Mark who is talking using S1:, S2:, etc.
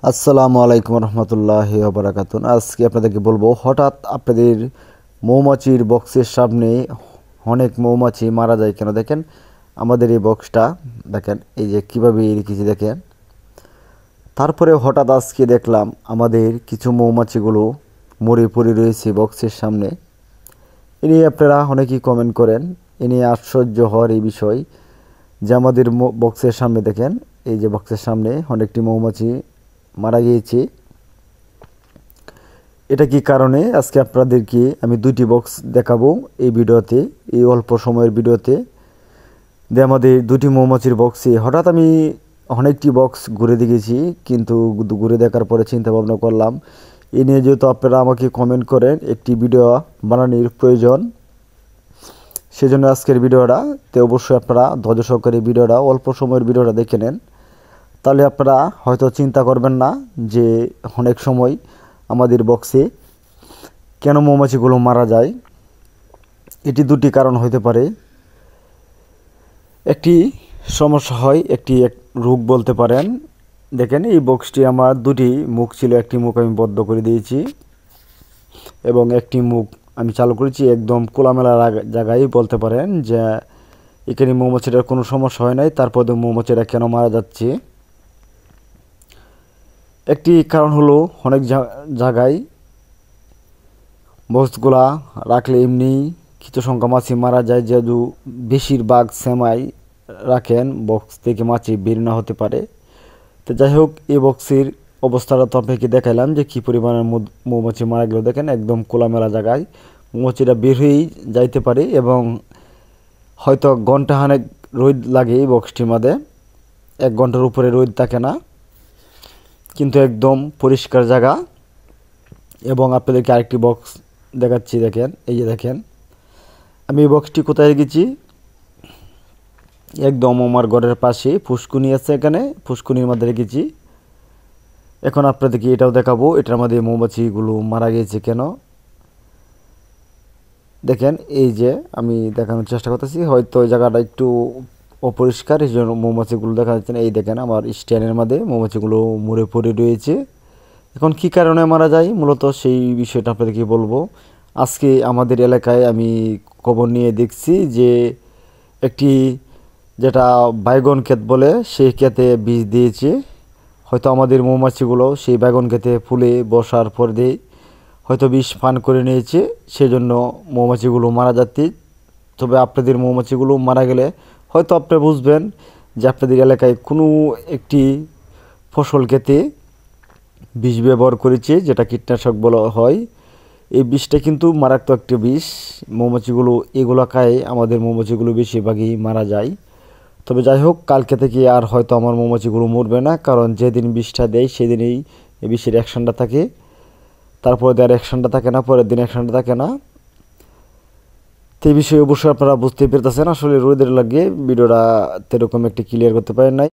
S1: আসসালামু আলাইকুম রহমতুল্লাহি ওয়া বারাকাতুহু। আজকে আপনাদেরকে বলবো, হঠাৎ আপনাদের মৌমাছির বক্সের সামনে অনেক মৌমাছি মারা যায় কেন। দেখেন আমাদের এই বক্সটা, দেখেন এই যে কীভাবে রেখেছি দেখেন। তারপরে হঠাৎ আজকে দেখলাম আমাদের কিছু মৌমাছিগুলো মরে পড়ে রয়েছে বক্সের সামনে। এ নিয়ে আপনারা অনেকেই কমেন্ট করেন, এ নিয়ে আশ্চর্য হওয়ার এই বিষয় যে আমাদের বক্সের সামনে দেখেন, এই যে বক্সের সামনে অনেকটি মৌমাছি মারা গিয়েছে। এটা কি কারণে আজকে আপনাদেরকে আমি দুইটি বক্স দেখাবো এই ভিডিওতে, এই অল্প সময়ের ভিডিওতে। যে আমাদের দুটি মৌমাছির বক্সে হঠাৎ আমি অনেকটি বক্স ঘুরে দেখেছি, কিন্তু ঘুরে দেখার পরে চিন্তা ভাবনা করলাম এ নিয়ে যেহেতু আপনারা আমাকে কমেন্ট করেন একটি ভিডিও বানানোর প্রয়োজন, সেজন্য আজকের ভিডিওটা তে অবশ্যই আপনারা ধৈর্য সহকারে ভিডিওটা, অল্প সময়ের ভিডিওটা দেখে নেন। তাহলে আপনারা হয়তো চিন্তা করবেন না যে অনেক সময় আমাদের বক্সে কেন মৌমাছিগুলো মারা যায়। এটি দুটি কারণ হতে পারে। একটি সমস্যা হয়, একটি রোগ বলতে পারেন। দেখেন এই বক্সটি আমার দুটি মুখ ছিল, একটি মুখ আমি বন্ধ করে দিয়েছি এবং একটি মুখ আমি চালু করেছি একদম খোলামেলা জায়গায় বলতে পারেন, যে এখানে মৌমাছিটার কোনো সমস্যা হয় নাই, তারপরে মৌমাছিটা কেন মারা যাচ্ছে। একটি কারণ হলো অনেক জায়গায় বক্সগুলা রাখলে এমনি কিছু সংখ্যা মাছি মারা যায়, যেহেতু বেশিরভাগ সেমাই রাখেন বক্স থেকে মাছি বের না হতে পারে। তো যাই হোক, এই বক্সের অবস্থাটা তো আপনাকে দেখাইলাম যে কী পরিমাণের মৌমাছি মারা গেল। দেখেন একদম খোলামেলা জায়গায় মৌমাছিটা বের হয়েই যাইতে পারে এবং হয়তো ঘন্টাখানেক রোদ লাগে এই বক্সটির মধ্যে, 1 ঘন্টার উপরে রোদ থাকে না, কিন্তু একদম পরিষ্কার জায়গা। এবং আপনাদেরকে আরেকটি বক্স দেখাচ্ছি, দেখেন এই যে দেখেন আমি এই বক্সটি কোথায় রেখেছি, একদম আমার ঘরের পাশে ফুসকুনি আছে, এখানে ফুসকুনির মধ্যে রেখেছি। এখন আপনাদেরকে এটাও দেখাবো, এটার মধ্যে মৌমাছিগুলো মারা গিয়েছে কেন। দেখেন এই যে আমি দেখানোর চেষ্টা করতেছি, হয়তো ওই জায়গাটা একটু অপরিষ্কার, এই জন্য মৌমাছিগুলো দেখা যাচ্ছে না। এই দেখেন আমার স্ট্যান্ডের মধ্যে মৌমাছিগুলো মরে পড়ে রয়েছে। এখন কি কারণে মারা যায় মূলত সেই বিষয়টা আপনাদেরকে বলবো। আজকে আমাদের এলাকায় আমি খবর নিয়ে দেখছি যে একটি, যেটা বাইগন ক্ষেত বলে, সেই ক্ষেতে বীজ দিয়েছে। হয়তো আমাদের মৌমাছিগুলো সেই বাইগন ক্ষেতে ফুলে বসার পর দিয়ে হয়তো বিষ পান করে নিয়েছে, সেজন্য মৌমাছিগুলো মারা যাচ্ছে। তবে আপনাদের মৌমাছিগুলো মারা গেলে হয়তো আপনি বুঝবেন যে আপনাদের এলাকায় কোনো একটি ফসল ক্ষেতে বিষ ব্যবহার করেছে, যেটা কীটনাশক বলা হয়। এই বিষটা কিন্তু মারাত্মক একটা বিষ। মৌমাছিগুলো এগুলো খায়, আমাদের মৌমাছিগুলো বেশিরভাগই মারা যায়। তবে যাই হোক, কালকে থেকে আর হয়তো আমার মৌমাছিগুলো মরবে না, কারণ যেদিন বিষটা দেয় সেদিনই এই বিষের অ্যাকশনটা থাকে, তারপরে আর অ্যাকশনটা থাকে না, পরের দিন অ্যাকশনটা থাকে না। তো এই বিষয়ে অবশ্যই আপনারা বুঝতে পেরেছেন। আসলে রোদের লাগে ভিডিওটা এরকম একটি ক্লিয়ার করতে পারেন নাই।